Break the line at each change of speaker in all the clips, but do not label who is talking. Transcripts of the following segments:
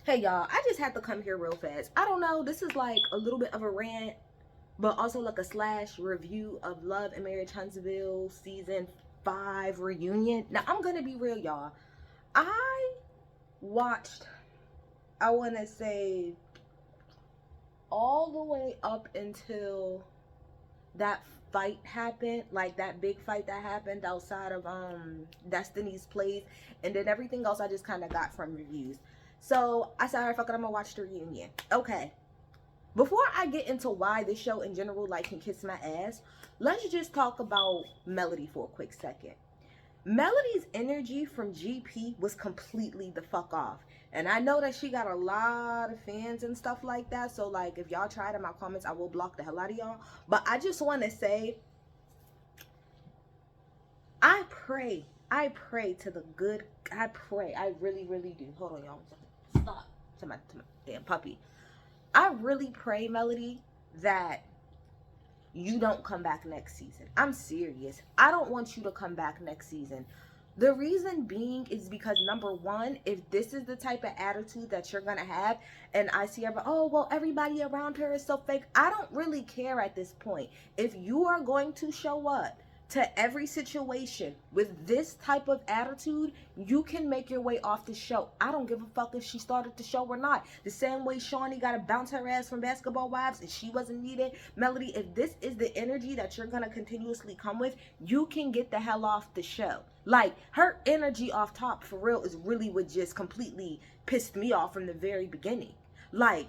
Hey y'all, I just had to come here real fast. I don't know, this is like a little bit of a rant, but also like a slash review of Love and Marriage Huntsville season 5 reunion. Now I'm gonna be real, y'all. I watched, I wanna say, all the way up until that fight happened, like that big fight that happened outside of Destiny's place, and then everything else I just kind of got from reviews. So I said, all right, fuck it, I'm gonna watch the reunion. Okay, before I get into why this show in general like can kiss my ass, let's just talk about Melody for a quick second. Melody's energy from GP was completely the fuck off. And I know that she got a lot of fans and stuff like that. So, like, if y'all try it in my comments, I will block the hell out of y'all. But I just want to say, I pray to the good. I pray. I really, really do. Hold on, y'all. Stop. To my damn puppy. I really pray, Melody, that you don't come back next season. I'm serious. I don't want you to come back next season. The reason being is because, number one, if this is the type of attitude that you're gonna have, and I see everybody around her is so fake, I don't really care at this point. If you are going to show up to every situation with this type of attitude, you can make your way off the show. I don't give a fuck if she started the show or not. The same way Shawnee got to bounce her ass from Basketball Wives and she wasn't needed. Melody, if this is the energy that you're going to continuously come with, you can get the hell off the show. Like, her energy off top, for real, is really what just completely pissed me off from the very beginning. Like,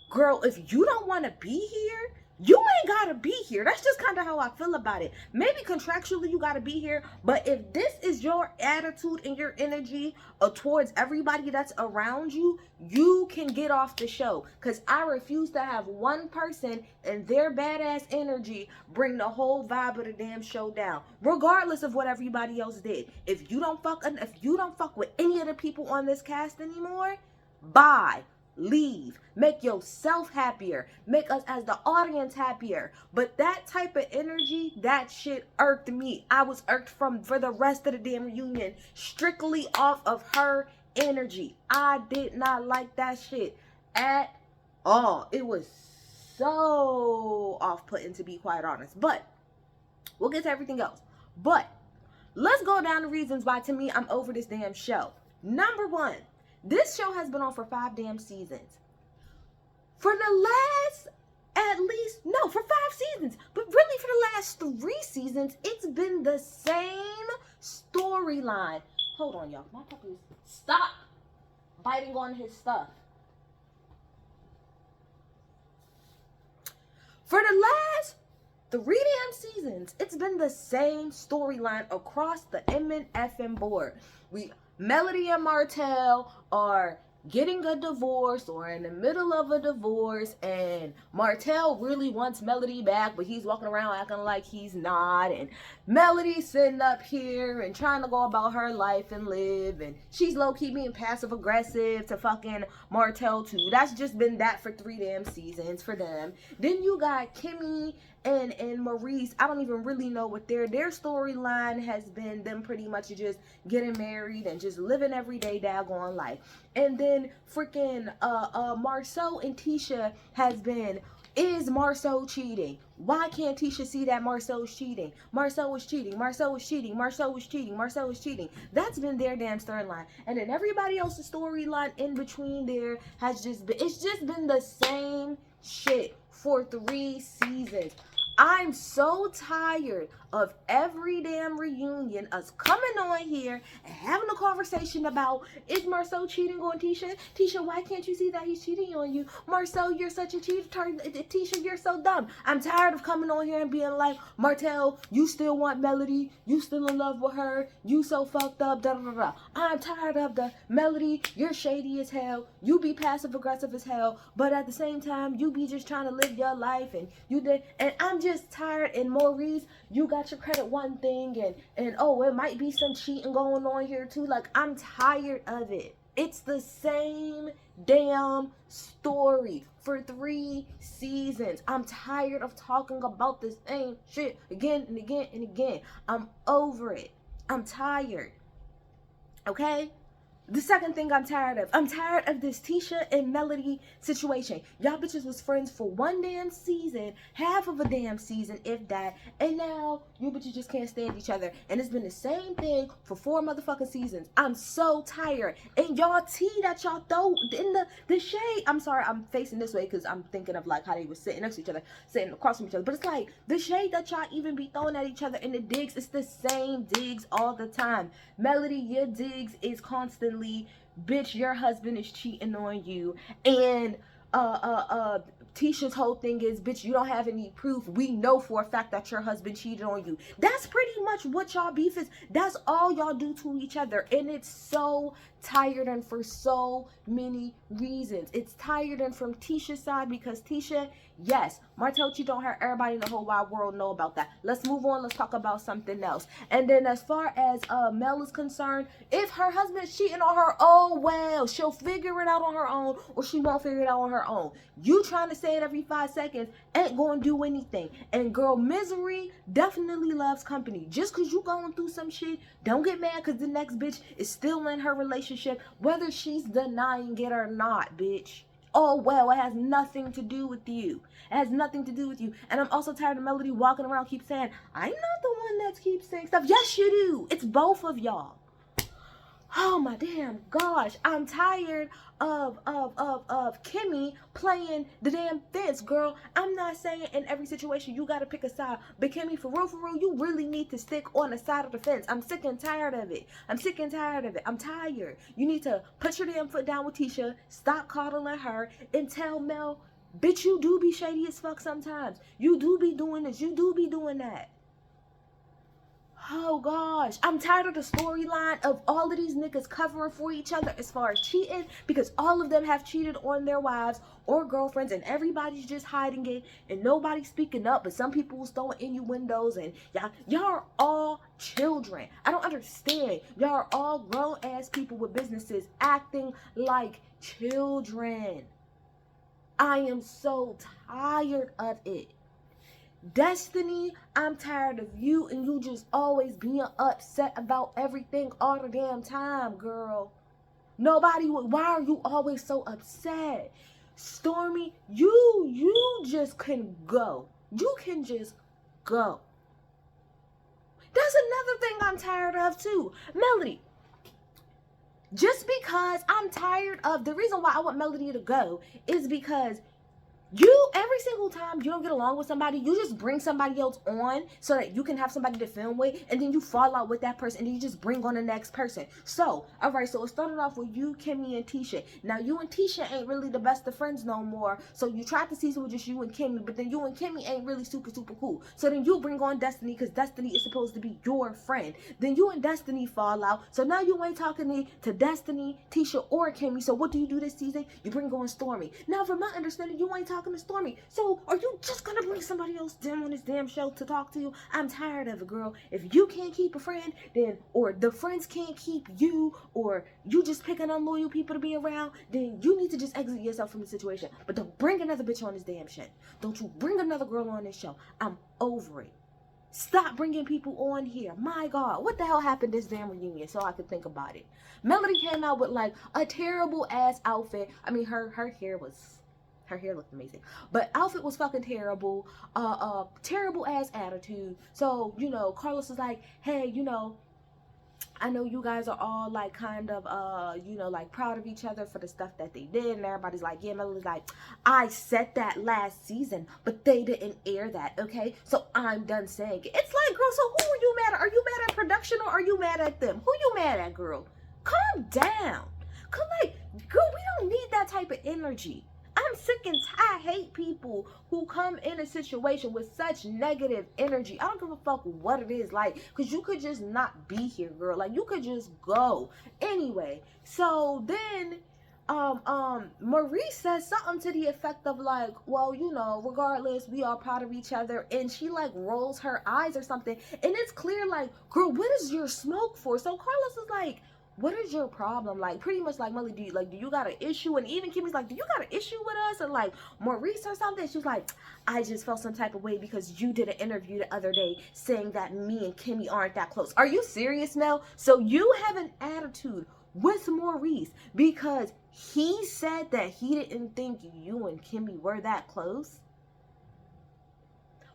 girl, if you don't want to be here, you ain't gotta be here. That's just kind of how I feel about it. Maybe contractually you gotta be here, but if this is your attitude and your energy towards everybody that's around you, you can get off the show. Because I refuse to have one person and their badass energy bring the whole vibe of the damn show down, regardless of what everybody else did. If you don't fuck with any of the people on this cast anymore, bye. Leave. Make yourself happier. Make us as the audience happier. But that type of energy, that shit irked me. I was irked for the rest of the damn reunion, strictly off of her energy. I did not like that shit at all. It was so off-putting, to be quite honest. But we'll get to everything else. But let's go down the reasons why, to me, I'm over this damn show. Number one, this show has been on for 5 damn seasons. For the last, for 5 seasons. But really for the last 3 seasons, it's been the same storyline. Hold on, y'all. My puppy is... Stop biting on his stuff. For the last 3 damn seasons, it's been the same storyline across the MNFM board. Melody and Martell are getting a divorce or in the middle of a divorce, and Martell really wants Melody back, but he's walking around acting like he's not, and Melody's sitting up here and trying to go about her life and live, and she's low-key being passive-aggressive to fucking Martell too. That's just been that for 3 damn seasons for them. Then you got Kimmy and Maurice. I don't even really know what their storyline has been, them pretty much just getting married and just living everyday daggone life. And then freaking Marceau and Tisha has been, is Marceau cheating? Why can't Tisha see that Marceau's cheating? Marceau is cheating. Marceau is cheating. Marceau is cheating. Marceau is cheating. That's been their damn storyline. And then everybody else's storyline in between there has just been, it's just been the same shit for 3 seasons. I'm so tired of every damn reunion, us coming on here and having a conversation about, is Marceau cheating on Tisha? Tisha, why can't you see that he's cheating on you? Marceau, you're such a cheater. Tisha, you're so dumb. I'm tired of coming on here and being like, Martell, you still want Melody? You still in love with her? You so fucked up, da da da da. I'm tired of the Melody, you're shady as hell. You be passive aggressive as hell, but at the same time, you be just trying to live your life, and you did, and I'm just tired. And Maurice, you got your credit one thing, and oh, it might be some cheating going on here too. Like, I'm tired of it. It's the same damn story for 3 seasons. I'm tired of talking about the same shit again and again. I'm over it. I'm tired. Okay? The second thing I'm tired of this Tisha and Melody situation. Y'all bitches was friends for one damn season, half of a damn season, if that, and now you bitches just can't stand each other. And it's been the same thing for 4 motherfucking seasons. I'm so tired. And y'all tea that y'all throw in the shade. I'm sorry, I'm facing this way because I'm thinking of like how they were sitting next to each other, sitting across from each other. But it's like the shade that y'all even be throwing at each other in the digs, it's the same digs all the time. Melody, your digs is constantly, bitch, your husband is cheating on you. And Tisha's whole thing is, bitch, you don't have any proof. We know for a fact that your husband cheated on you. That's pretty much what y'all beef is. That's all y'all do to each other. And it's so tiring for so many reasons. It's tiring from Tisha's side because Tisha, yes, Martell cheated on her. Everybody in the whole wide world know about that. Let's move on. Let's talk about something else. And then as far as Mel is concerned, if her husband's cheating on her, oh well, she'll figure it out on her own, or she won't figure it out on her own. You trying to say it every 5 seconds ain't gonna do anything. And girl, misery definitely loves company. Just because you going through some shit, don't get mad because the next bitch is still in her relationship, whether she's denying it or not, bitch. Oh well, it has nothing to do with you. It has nothing to do with you. And I'm also tired of Melody walking around keep saying, I'm not the one that keeps saying stuff. Yes, you do. It's both of y'all. Oh my damn gosh. I'm tired of Kimmy playing the damn fence, girl. I'm not saying in every situation you gotta pick a side, but Kimmy, for real, you really need to stick on the side of the fence. I'm sick and tired of it. I'm tired. You need to put your damn foot down with Tisha, stop coddling her, and tell Mel, bitch, you do be shady as fuck sometimes. You do be doing this. You do be doing that. Oh gosh, I'm tired of the storyline of all of these niggas covering for each other as far as cheating, because all of them have cheated on their wives or girlfriends, and everybody's just hiding it and nobody's speaking up, but some people was throwing innuendos, and y'all are all children. I don't understand. Y'all are all grown ass people with businesses acting like children. I am so tired of it. Destiny, I'm tired of you and you just always being upset about everything all the damn time, girl. Why are you always so upset? Stormy, you just can go. You can just go. That's another thing I'm tired of too. Melody, just because I'm tired of, the reason why I want Melody to go is because every single time you don't get along with somebody, you just bring somebody else on so that you can have somebody to film with, and then you fall out with that person, and then you just bring on the next person. So, alright, so it started off with you, Kimmy, and Tisha. Now, you and Tisha ain't really the best of friends no more, so you tried to season with just you and Kimmy, but then you and Kimmy ain't really super cool. So then you bring on Destiny, because Destiny is supposed to be your friend. Then you and Destiny fall out, so now you ain't talking to Destiny, Tisha, or Kimmy. So what do you do this season? You bring on Stormy. Now, from my understanding, you ain't talking to Stormy. So are you just gonna bring somebody else down on this damn show to talk to you? I'm tired of it, girl. If you can't keep a friend, then, or the friends can't keep you, or you just picking unloyal people to be around, then you need to just exit yourself from the situation. But don't bring another bitch on this damn shit. Don't you bring another girl on this show. I'm over it. Stop bringing people on here. My God, what the hell happened this damn reunion? So I could think about it. Melody came out with like a terrible ass outfit. I mean, her hair looked amazing, but outfit was fucking terrible. Terrible ass attitude. So, Carlos was like, hey, I know you guys are all like kind of like proud of each other for the stuff that they did, and everybody's like, yeah. Melody's like, I said that last season, but they didn't air that, okay? So I'm done saying it. It's like, girl, so who are you mad at? Are you mad at production, or are you mad at them? Who you mad at, girl? Calm down. Girl, we don't need that type of energy. I'm sick and tired. I hate people who come in a situation with such negative energy. I don't give a fuck what it is, like, because you could just not be here, girl. Like, you could just go. Anyway, so then Maurice says something to the effect of like, well, regardless, we are proud of each other, and she like rolls her eyes or something, and it's clear like, girl, what is your smoke for? So Carlos is like, what is your problem? Like, pretty much like, Melody, do you got an issue? And even Kimmy's like, do you got an issue with us? And like, Maurice or something, she's like, I just felt some type of way because you did an interview the other day saying that me and Kimmy aren't that close. Are you serious, Mel? So you have an attitude with Maurice because he said that he didn't think you and Kimmy were that close?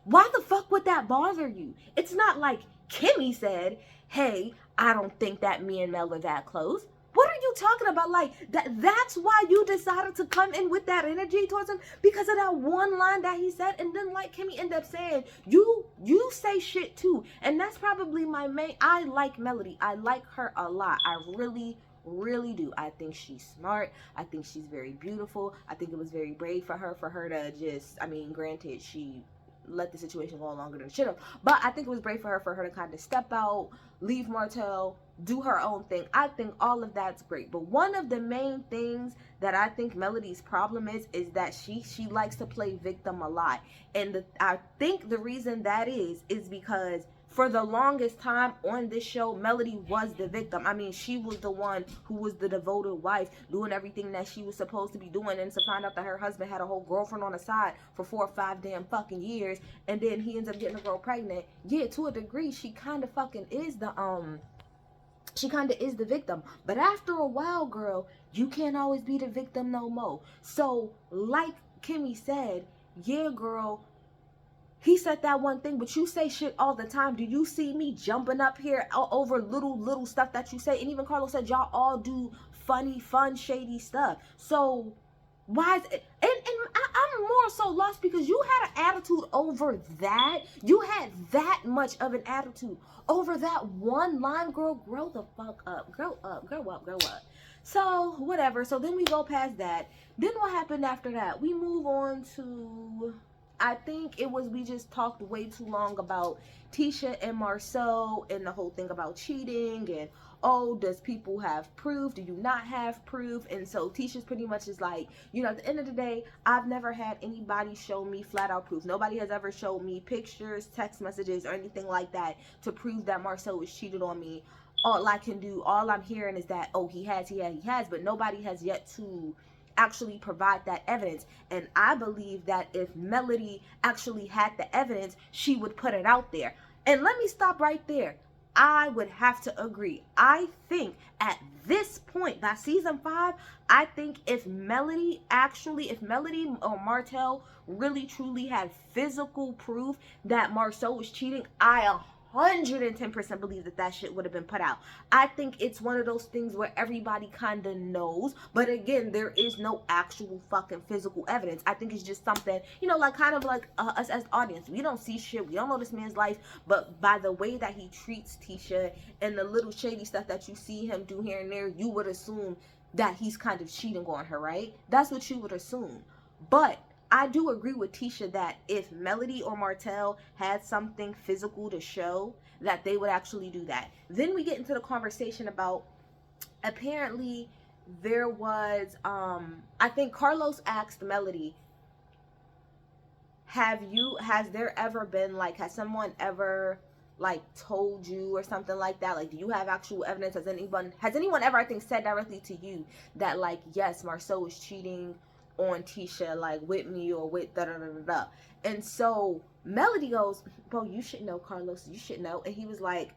Why the fuck would that bother you? It's not like Kimmy said, hey, I don't think that me and Mel are that close. What are you talking about? Like, that's why you decided to come in with that energy towards him? Because of that one line that he said? And then like Kimmy ended up saying, you say shit too. And that's probably my main, I like Melody. I like her a lot. I really do. I think she's smart. I think she's very beautiful. I think it was very brave for her to just, I mean, granted, she let the situation go on longer than it should have, but I think it was brave for her to kind of step out, leave Martell, do her own thing. I think all of that's great, but one of the main things that I think Melody's problem is that she likes to play victim a lot, and I think the reason that is because for the longest time on this show, Melody was the victim. I mean, she was the one who was the devoted wife, doing everything that she was supposed to be doing, and to find out that her husband had a whole girlfriend on the side for 4 or 5 damn fucking years, and then he ends up getting a girl pregnant. Yeah, to a degree, she kind of fucking is the victim. But after a while, girl, you can't always be the victim no more. So, like Kimmy said, yeah, girl, he said that one thing, but you say shit all the time. Do you see me jumping up here over little stuff that you say? And even Carlos said y'all all do funny, fun, shady stuff. So why is it? And I'm more so lost because you had an attitude over that. You had that much of an attitude over that one line, girl. Grow the fuck up. Grow up. So whatever. So then we go past that. Then what happened after that? We move on to, I think it was, we just talked way too long about Tisha and Marceau and the whole thing about cheating and, oh, does people have proof? Do you not have proof? And so Tisha's pretty much is like, you know, at the end of the day, I've never had anybody show me flat out proof. Nobody has ever showed me pictures, text messages, or anything like that to prove that Marceau was cheated on me. All I can do, all I'm hearing is that, oh, he has, but nobody has yet to actually provide that evidence. And I believe that if Melody actually had the evidence, she would put it out there. And let me stop right there. I would have to agree. I think at this point, by season 5, I think if Melody or Martell really truly had physical proof that Marceau was cheating, I 110% believe that shit would have been put out. I think it's one of those things where everybody kind of knows, but again, there is no actual fucking physical evidence. I think it's just something, you know, like kind of like us as the audience. We don't see shit. We don't know this man's life, but by the way that he treats Tisha and the little shady stuff that you see him do here and there, you would assume that he's kind of cheating on her, right? That's what you would assume. But I do agree with Tisha that if Melody or Martell had something physical to show, that they would actually do that. Then we get into the conversation about, apparently there was, I think Carlos asked Melody, has there ever been, like, has someone ever, like, told you or something like that? Like, do you have actual evidence? Has anyone ever, I think, said directly to you that, like, yes, Marceau is cheating on Tisha, like, with me or with da-da-da-da-da. And so Melody goes, bro, you should know, Carlos, you should know. And he was like,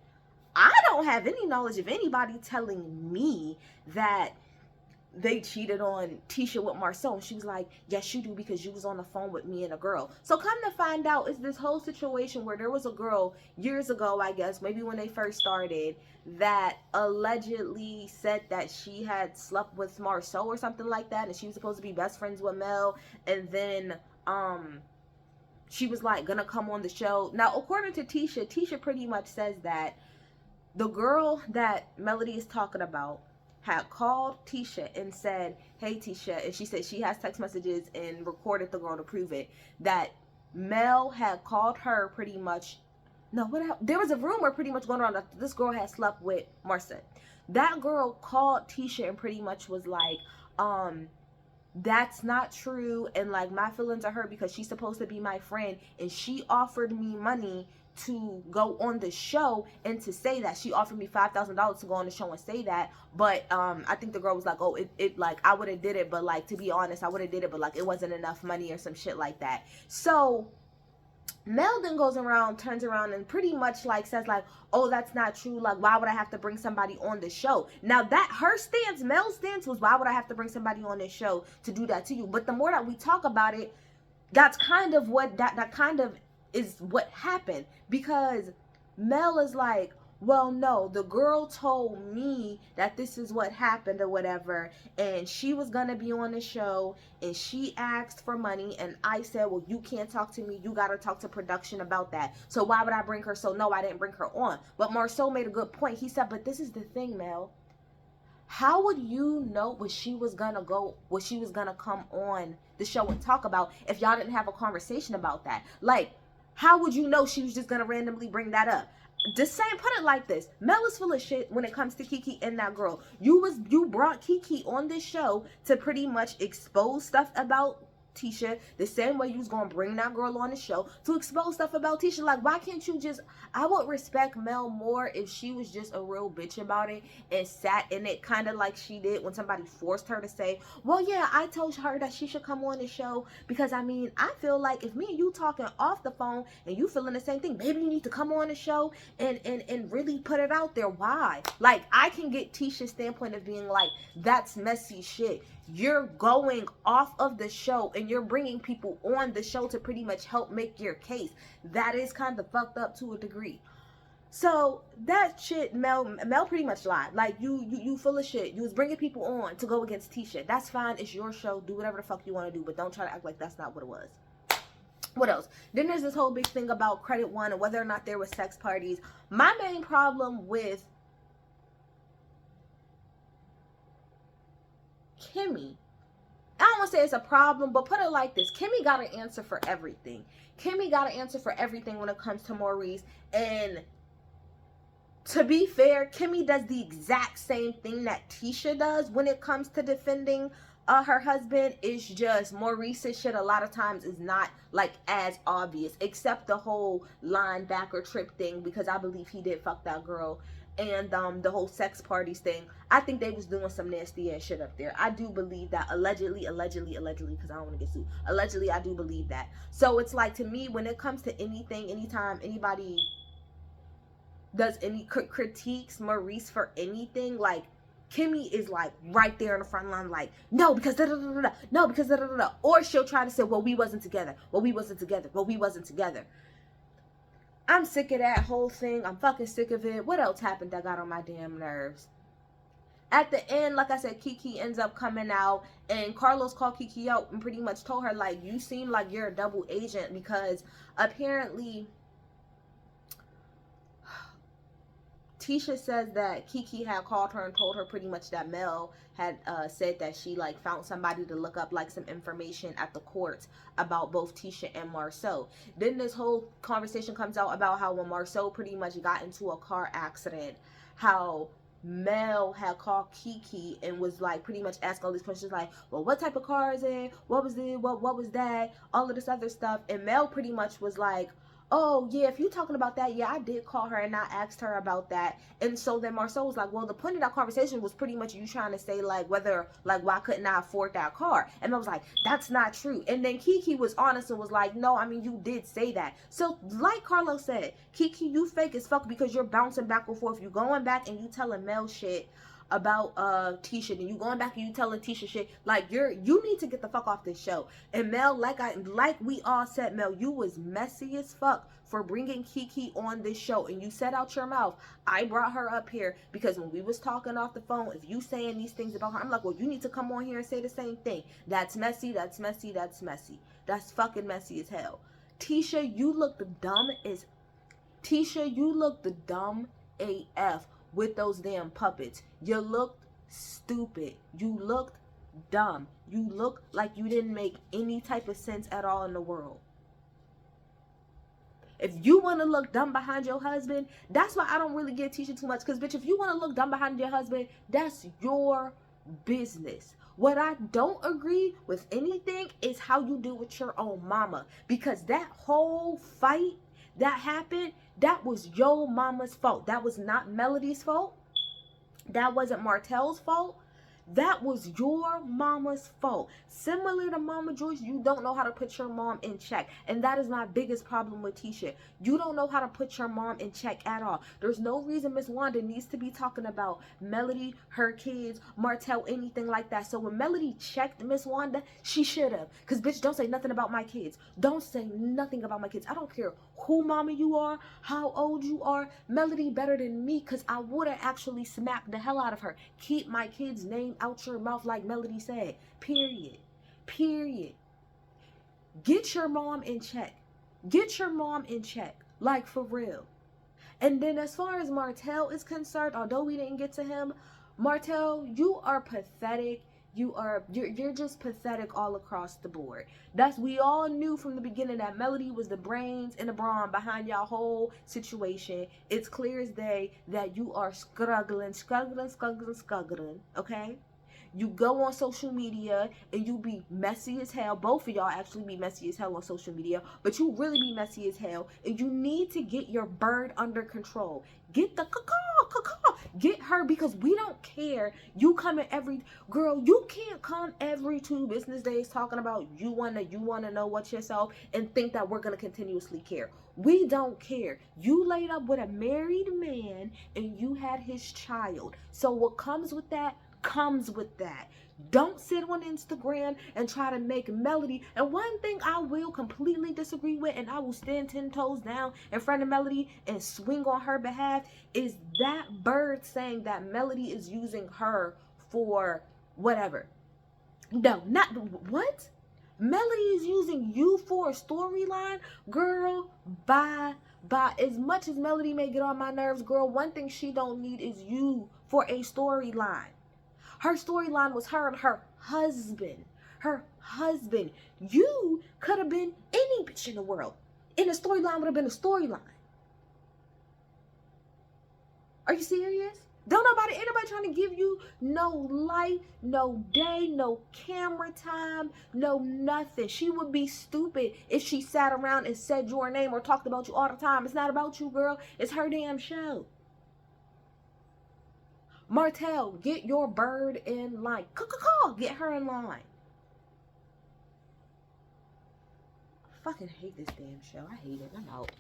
I don't have any knowledge of anybody telling me that they cheated on Tisha with Marceau. And she was like, yes, you do, because you was on the phone with me and a girl. So come to find out, it's this whole situation where there was a girl years ago, I guess, maybe when they first started, that allegedly said that she had slept with Marceau or something like that, and she was supposed to be best friends with Mel, and then she was like gonna come on the show. Now, according to Tisha pretty much says that the girl that Melody is talking about had called Tisha and said, hey Tisha, and she said she has text messages and recorded the girl to prove it, that Mel had called her pretty much. No, there was a rumor pretty much going around that this girl had slept with Marcel. That girl called Tisha and pretty much was like, that's not true, and like, my feelings are hurt because she's supposed to be my friend, and she offered me money to go on the show and to say that. She offered me $5,000 to go on the show and say that, but I think the girl was like, oh, it like, I would have did it, but like, to be honest, I would have did it, but like, it wasn't enough money or some shit like that. So Mel then turns around and pretty much like says like, oh, that's not true. Like, why would I have to bring somebody on the show? Now that her stance, Mel's stance was, why would I have to bring somebody on this show to do that to you? But the more that we talk about it, that's kind of what that kind of is what happened, because Mel is like, well, no, the girl told me that this is what happened or whatever, and she was gonna be on the show, and she asked for money, and I said, well, you can't talk to me, you gotta talk to production about that. So why would I bring her? So no, I didn't bring her on. But Marceau made a good point. He said, but this is the thing, Mel. How would you know what she was gonna come on the show and talk about if y'all didn't have a conversation about that? Like, how would you know she was just gonna randomly bring that up? The same, put it like this: Mel is full of shit when it comes to Kiki and that girl. You brought Kiki on this show to pretty much expose stuff about Tisha, the same way you was gonna bring that girl on the show to expose stuff about Tisha. Like, why can't you just, I would respect Mel more if she was just a real bitch about it and sat in it kind of like she did when somebody forced her to say, well, yeah, I told her that she should come on the show because, I mean, I feel like if me and you talking off the phone and you feeling the same thing, maybe you need to come on the show and really put it out there. Why? Like, I can get Tisha's standpoint of being like, that's messy shit. You're going off of the show and you're bringing people on the show to pretty much help make your case. That is kind of fucked up to a degree. So that shit, Mel pretty much lied. Like, you full of shit. You was bringing people on to go against Tisha. That's fine. It's your show. Do whatever the fuck you want to do, but don't try to act like that's not what it was. What else? Then there's this whole big thing about Credit One and whether or not there were sex parties. My main problem with Kimmy, I don't want to say it's a problem, but put it like this: Kimmy got an answer for everything. Kimmy got an answer for everything when it comes to Maurice. And to be fair, Kimmy does the exact same thing that Tisha does when it comes to defending her husband. It's just Maurice's shit a lot of times is not like as obvious, except the whole linebacker trip thing, because I believe he did fuck that girl. And the whole sex parties thing, I think they was doing some nasty ass shit up there. I do believe that, allegedly, because I don't want to get sued. Allegedly, I do believe that. So it's like, to me, when it comes to anything, anytime anybody does any critiques Maurice for anything, like, Kimmy is like right there in the front line, like, no, because da da da da, no, because da da da da. Or she'll try to say, well, we wasn't together. Well, we wasn't together. Well, we wasn't together. I'm sick of that whole thing. I'm fucking sick of it. What else happened that got on my damn nerves? At the end, like I said, Kiki ends up coming out, and Carlos called Kiki out and pretty much told her, like, you seem like you're a double agent, because apparently Tisha says that Kiki had called her and told her pretty much that Mel had said that she like found somebody to look up like some information at the courts about both Tisha and Marceau. Then this whole conversation comes out about how when Marceau pretty much got into a car accident, how Mel had called Kiki and was like pretty much asking all these questions like, well, what type of car is it? What was it? What was that? All of this other stuff. And Mel pretty much was like, oh, yeah, if you're talking about that, yeah, I did call her and I asked her about that. And so then Marceau was like, well, the point of that conversation was pretty much you trying to say, like, whether, like, why couldn't I afford that car? And I was like, that's not true. And then Kiki was honest and was like, no, I mean, you did say that. So, like Carlos said, Kiki, you fake as fuck because you're bouncing back and forth. You going back and you telling Mel shit about Tisha, and you going back and you telling Tisha shit. Like, you need to get the fuck off this show. And Mel, like we all said, Mel, you was messy as fuck for bringing Kiki on this show, and you said out your mouth, I brought her up here because when we was talking off the phone, if you saying these things about her, I'm like, well, you need to come on here and say the same thing. That's messy, that's messy, that's messy. That's fucking messy as hell. Tisha, you look the dumb AF with those damn puppets. You looked stupid. You looked dumb. You looked like you didn't make any type of sense at all in the world. If you want to look dumb behind your husband, that's why I don't really give Tisha too much. Because, bitch, if you want to look dumb behind your husband, that's your business. What I don't agree with anything is how you deal with your own mama. Because that whole fight that happened, that was your mama's fault. That was not Melody's fault. That wasn't Martell's fault. That was your mama's fault. Similar to Mama Joyce, you don't know how to put your mom in check. And that is my biggest problem with Tisha. You don't know how to put your mom in check at all. There's no reason Miss Wanda needs to be talking about Melody, her kids, Martell, anything like that. So when Melody checked Miss Wanda, she should have. Because, bitch, don't say nothing about my kids. Don't say nothing about my kids. I don't care who mama you are, how old you are. Melody better than me, because I would have actually smacked the hell out of her. Keep my kid's name out your mouth, like Melody said. Period. Period. Get your mom in check. Get your mom in check. Like, for real. And then as far as Martell is concerned, although we didn't get to him, Martell, you are pathetic. You're just pathetic all across the board. We all knew from the beginning that Melody was the brains and the brawn behind y'all whole situation. It's clear as day that you are struggling, okay? You go on social media and you be messy as hell. Both of y'all actually be messy as hell on social media, but you really be messy as hell. And you need to get your bird under control. Get the caw. Get her, because we don't care. You coming girl, you can't come every 2 business days talking about you wanna know what yourself and think that we're gonna continuously care. We don't care. You laid up with a married man and you had his child. So what comes with that comes with that. Don't sit on Instagram and try to make Melody. And one thing I will completely disagree with, and I will stand 10 toes down in front of Melody and swing on her behalf, is that bird saying that Melody is using her for whatever. No, not what? Melody is using you for a storyline? Girl, bye. As much as Melody may get on my nerves, girl, one thing she don't need is you for a storyline. Her storyline was her and her husband. Her husband. You could have been any bitch in the world. And the storyline would have been a storyline. Are you serious? Ain't nobody trying to give you no light, no day, no camera time, no nothing. She would be stupid if she sat around and said your name or talked about you all the time. It's not about you, girl. It's her damn show. Martell, get your bird in line. Get her in line. I fucking hate this damn show. I hate it. I'm out.